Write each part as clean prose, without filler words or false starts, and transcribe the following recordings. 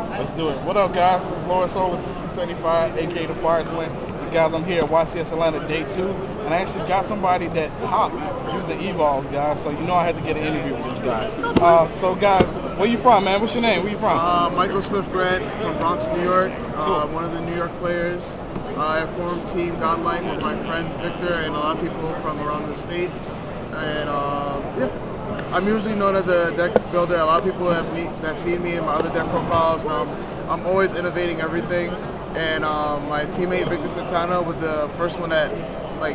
Let's do it. What up, guys? This is Lawrence Solar 6075, aka the Fire Twin. Guys, I'm here at YCS Atlanta Day 2, and I actually got somebody that topped using Evoltiles, guys, so you know I had to get an interview with this guy. So, guys, where you from, man? What's your name? Where you from? Michael Smith Grant from Bronx, New York. One of the New York players. I formed Team Godlike with my friend Victor and a lot of people from around the States. And yeah, I'm usually known as a deck builder. A lot of people that seen me in my other deck profiles. I'm always innovating everything. And my teammate Victor Santana was the first one that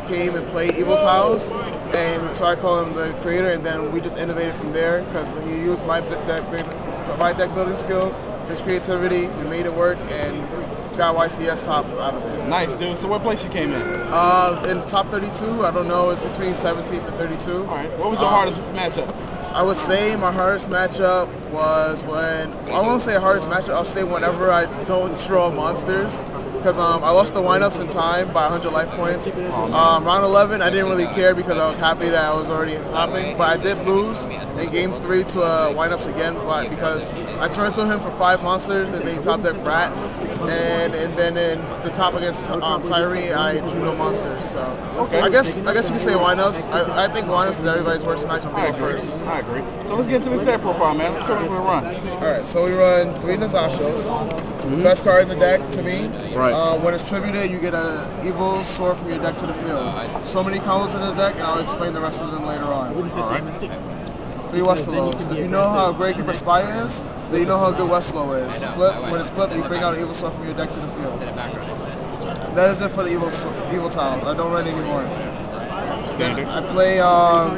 came and played Evoltiles, and so I call him the creator. And then we just innovated from there because he used my deck building skills, his creativity. We made it work and got YCS top out of it. Nice, dude. So what place you came in? In top 32. I don't know. It's between 17th and 32. All right. What was your hardest matchups? I would say my hardest matchup was when, I won't say hardest matchup, I'll say whenever I don't draw monsters. Because I lost the windups in time by 100 life points. Round 11, I didn't really care because I was happy that I was already topping. But I did lose in game 3 to windups again, because I turned to him for 5 monsters and then he topped that Brat. And then in the top against Tyree, I drew no monsters. So okay. I guess you can say windups. I think windups is everybody's worst matchup. I agree. So let's get to this deck profile, man. Let's show what we run. Alright, so we run 3 Nazashos. Best card in the deck to me. Right. When it's tributed, you get an evil sword from your deck to the field. So many combos in the deck, and I'll explain the rest of them later on. Alright. 3 Westelos. If you know how great Keeper Spire is, then you know how good Westelo is. When it's flipped, you bring out an evil sword from your deck to the field. That is it for the Evoltiles. I don't run anymore. Standard. I play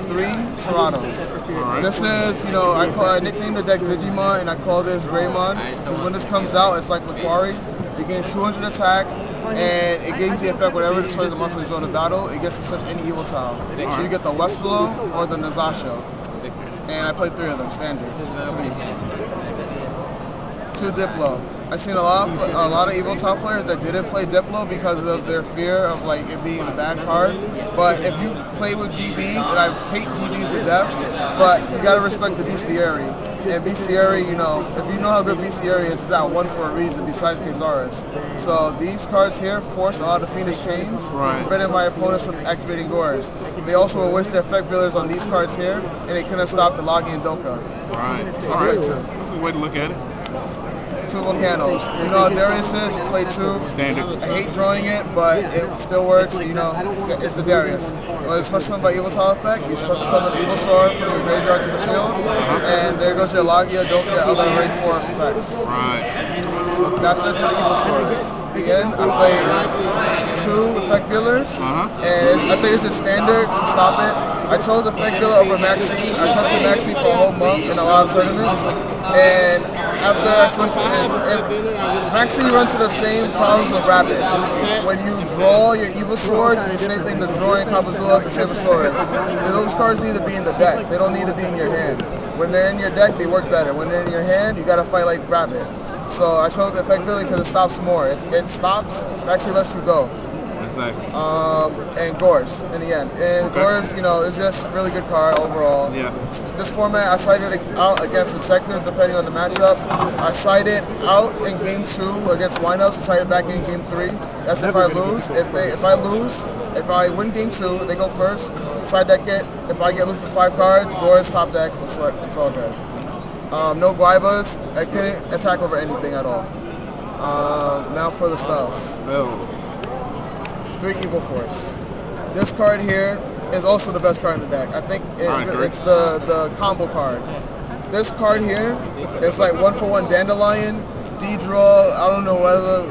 3 Seratos. Right. This is, I nicknamed the deck Digimon, and I call this Greymon, because when this comes out, it's like Laquari. It gains 200 attack, and it gains the effect whenever it destroys the monster in the zone of battle. It gets to search any Evoltile. So you get the Westelo or the Nazasho. And I played 3 of them, standard. 2 Diplo. I've seen a lot of Evoltile players that didn't play Diplo because of their fear of it being a bad card. But if you play with GBs, and I hate GBs to death, but you gotta respect the Bestiary. And Bestiary, if you know how good Bestiary is, it's at 1 for a reason besides Kazaris. So these cards here force a lot of Phoenix Chains, preventing my opponents from activating Gores. They also will waste their effect builders on these cards here, and they couldn't stop the Logi and Doka. Right. So alright. That's a way to look at it. 2 Volcanos. If you know how Darius is, you play 2. Standard. I hate drawing it, but it still works. It's the Darius. When it's special summon by Evoltile effect, you special summon Evil Sword from your graveyard to the field, and there goes your Logia, Doka, other rank 4 effects. Right. That's it for the Evil Swords. Again, I play 2 effect dealers, and I think it's a standard to stop it. I chose effect dealer over Maxine. I tested Maxine for a whole month in a lot of tournaments, and after I switched to Maxine runs into the same problems with Rapid. When you draw your Evil Swords, it's the same thing to drawing Kabuzulas and Sabersaurus. Those cards need to be in the deck. They don't need to be in your hand. When they're in your deck, they work better. When they're in your hand, you gotta fight like Rapid. So I chose effect building because it stops more. It stops, it actually lets you go. Exactly. And Gores in the end. And Gores, is just a really good card overall. Yeah. This format, I sided out against the sectors depending on the matchup. I sided out in game 2 against windups and sided back in game 3. That's if I lose. If I win game 2, they go first. Side deck it. If I get loot for 5 cards, Gores top deck. It's all good. No Guaibas. I couldn't attack over anything at all. Now for the spells. 3 Evil Force. This card here is also the best card in the deck. I think it's the combo card. This card here is like 1-for-1 Dandelion, D-Draw, I don't know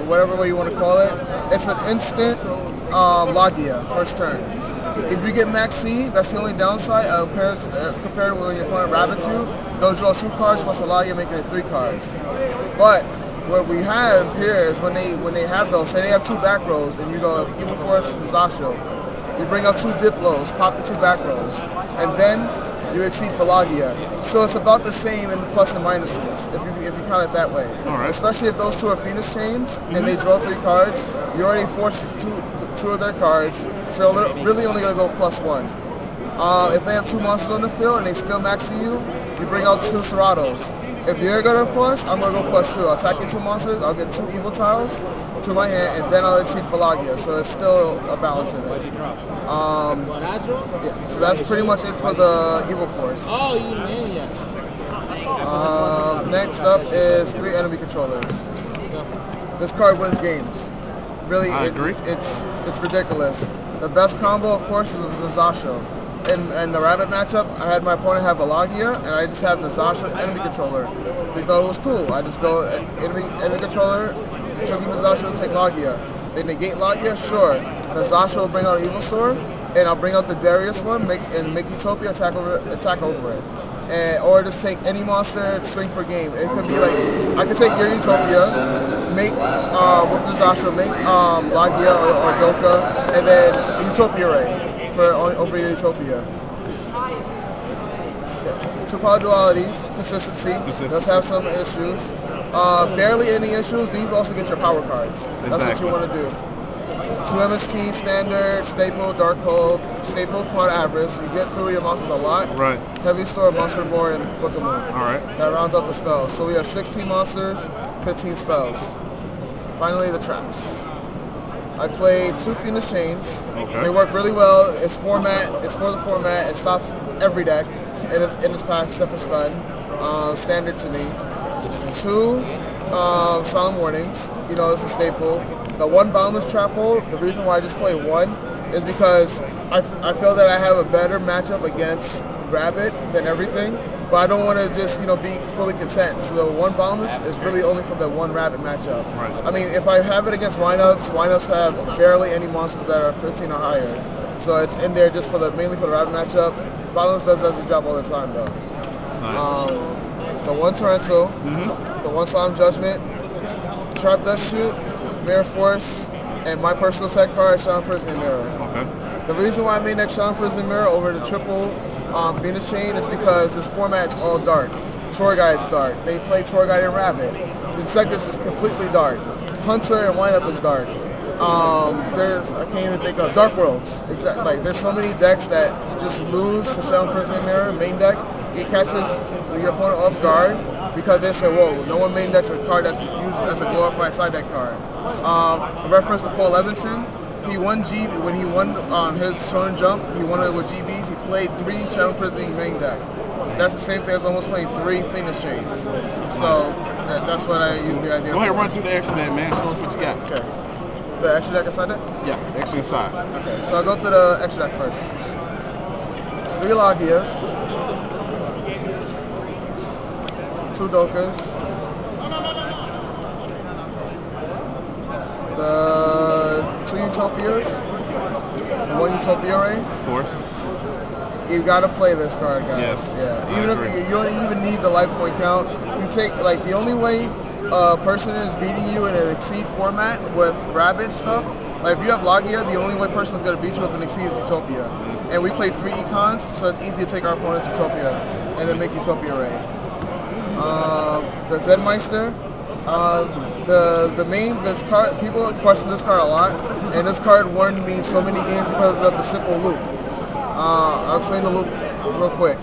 whatever way you want to call it. It's an instant Logia, first turn. If you get Max C, that's the only downside. Compared to when your opponent rabbits you, they'll draw 2 cards plus a Logia, making it 3 cards. But what we have here is when they have those, say they have 2 back rows, and you go Evil Force and Zasho, you bring out 2 Diplos, pop the 2 back rows, and then you exceed for Logia. So it's about the same in plus and minuses, if you count it that way. Right. Especially if those 2 are Phoenix Chains, and they draw 3 cards, you already forced 2 of their cards, so they're really only going to go +1. If they have 2 monsters on the field and they still max you, you bring out 2 Seratos. If you're gonna plus, I'm gonna go plus 2. I'll attack your 2 monsters, I'll get 2 Evoltiles to my hand, and then I'll exceed Phalagia, so it's still a balance in it. Yeah, so that's pretty much it for the Evil Force. Oh, you mean yes. Next up is 3 enemy controllers. This card wins games. Really, I agree. It's ridiculous. The best combo, of course, is with Zasho. In the Rabbit matchup, I had my opponent have Phalagia, and I just have the Zasho enemy controller. They thought it was cool. I just go enemy controller, took me the Zasho to take Lagia. They negate Lagia, sure. The Zasho will bring out Evil Sword, and I'll bring out the Darius one, make Utopia attack over it. Or just take any monster, swing for game. It could be like, I could take your Utopia, make, with the Zasho, make Lagia or Doka, and then Utopia Ray over your Utopia. Yeah. 2 power dualities, consistency, does have some issues. Barely any issues. These also get your power cards. That's what you want to do. 2 MST, standard, staple, dark hold, staple, quad average. You get through your monsters a lot. Right. Heavy store, monster board, and Book of Moon. Alright. That rounds out the spells. So we have 16 monsters, 15 spells. Finally, the traps. I played 2 Phoenix Chains. Okay. They work really well. It's for the format. It stops every deck in its path except for stun. Standard to me. 2 Solemn Warnings. You know, it's a staple. The 1 Boundless Trap Hole, the reason why I just play 1 is because I feel that I have a better matchup against Rabbit than everything, but I don't want to just, be fully content. So the 1 Boundless is really only for the 1 Rabbit matchup. Right. I mean, if I have it against Windups have barely any monsters that are 15 or higher. So it's in there just mainly for the Rabbit matchup. Boundless does its job all the time, though. Nice. The 1 Torrential, the 1 Solemn Judgment, Trap Dust Shoot, Mirror Force, and my personal tech card, Shadow Prison Mirror. Okay. The reason why I made that Shadow Prison Mirror over the triple Phoenix Chain is because this format's all dark. Tour Guide's dark. They play Tour Guide and Rabbit. The Insectus is completely dark. Hunter and Windup is dark. I can't even think of Dark Worlds. Exactly. Like, there's so many decks that just lose to Shadow Prison Mirror main deck. It catches your opponent off guard because they say, whoa, no one main decks a card that's used as a glorified side deck card. A reference to Paul Levinson, he won GB when he won his Shonen Jump. He won it with GBs. He played 3 Shadow Prison main deck. That's the same thing as almost playing 3 Phoenix Chains. So that's what I use the idea. Go ahead and run through the extra deck, man. Show us what you got. Okay. The extra deck inside deck? Yeah, extra inside. Okay, so I'll go through the extra deck first. 3 Lagias, 2 Dokas, the 2 Utopias, 1 Utopia Ray. Of course. You gotta play this card, guys. Yes. Yeah. Even if you don't even need the life point count, you take the only way a person is beating you in an Exceed format with Rabbit stuff. Like if you have Lagia, the only way person is gonna beat you with an Exceed is Utopia. And we played 3 Econs, so it's easy to take our opponent's Utopia and then make Utopia Ray. The Zenmeister. This card, people question this card a lot, and this card won me so many games because of the simple loop. I'll explain the loop real quick.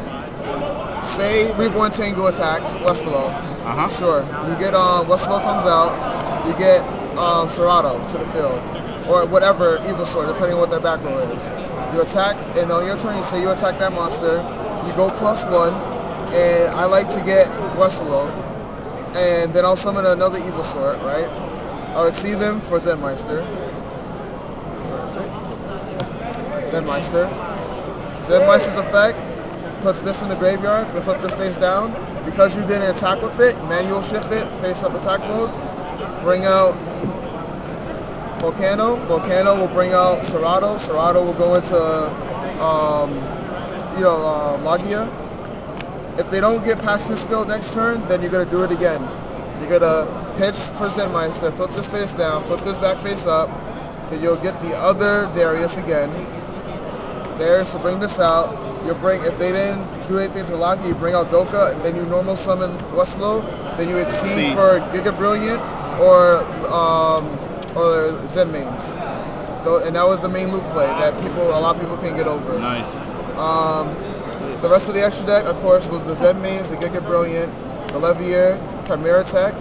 Say Reborn Tengu attacks Westfalo. Sure. You get Westfalo comes out, you get Serato to the field. Or whatever Evil Sword, depending on what their back row is. You attack, and on your turn you say you attack that monster, you go +1, and I like to get Westfalo, and then I'll summon another Evil Sword, right? I'll exceed them for Zenmeister. Where is it? Zenmeister. Zenmeister's effect puts this in the graveyard, we flip this face down. Because you didn't attack with it, manual shift it, face up attack mode. Bring out Volcano. Volcano will bring out Serato. Serato will go into Lagia. If they don't get past this field next turn, then you're gonna do it again. You're gonna pitch for Zenmeister, flip this face down, flip this back face up, then you'll get the other Darius again. Darius will bring this out. You'll bring, if they didn't do anything to Lagia, you bring out Doka, and then you normal summon Westfalo, then you exceed for Giga Brilliant or Zen mains. And that was the main loop play that a lot of people can't get over. Nice. The rest of the extra deck, of course, was the Zen mains, the Giga Brilliant, the Levier, Chimera Tech,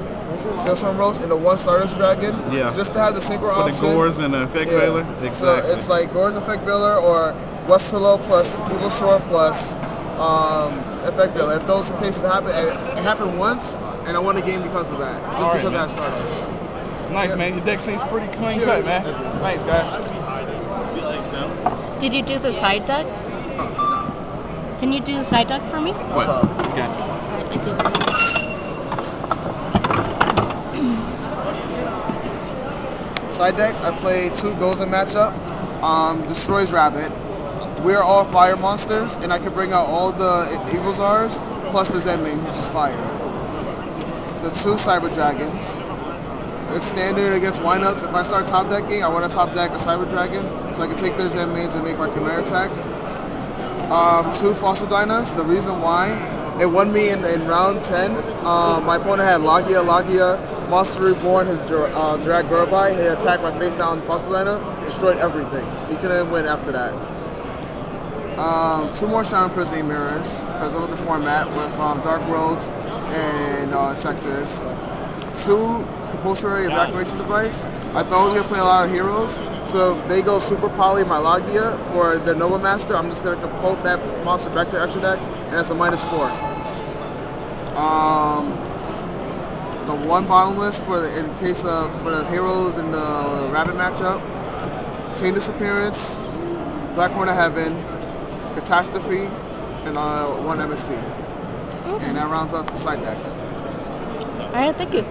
Snowstorm Roach, and the 1 Stardust Dragon. Yeah. Just to have the synchro For option. the Gores and the Effect Veiler? Exactly. So it's like Gores Effect Veiler or Westalo plus Evil Sword plus Effect Veiler. If those cases happen, it happened once, and I won the game because of that. Just All right, because man. I had Stardust. It's nice, man. Your deck seems pretty clean cut, man. Thanks, guys. Did you do the side deck? Can you do the side deck for me? What? You got it. All right, thank you. Side deck, I play 2 goes in matchup. Destroys Rabbit. We're all fire monsters, and I can bring out all the Evil Zars, plus the Zenmain, which is fire. The 2 Cyber Dragons. It's standard against windups. If I start top decking, I want to top deck a Cyber Dragon, so I can take their Zenmains and make my Chimera attack. 2 Fossil Dynas. The reason why, it won me in round 10. My opponent had Lagia, Monster Reborn, his Drag Gurabai. He attacked my face down Fossil Dyna, destroyed everything. He couldn't win after that. 2 more Shaman Prison Mirrors, because of the format with Dark Worlds and Sectors. 2 Compulsory Evacuation Device. I thought I was going to play a lot of heroes, so if they go Super Poly my Lagia for the Nova Master, I'm just going to compulse that monster back to extra deck, and that's a -4. The 1 Bottomless for the, in case of for the heroes in the Rabbit matchup. Chain Disappearance, Black Horn of Heaven, Catastrophe, and 1 MST. And that rounds out the side deck. All right, thank you.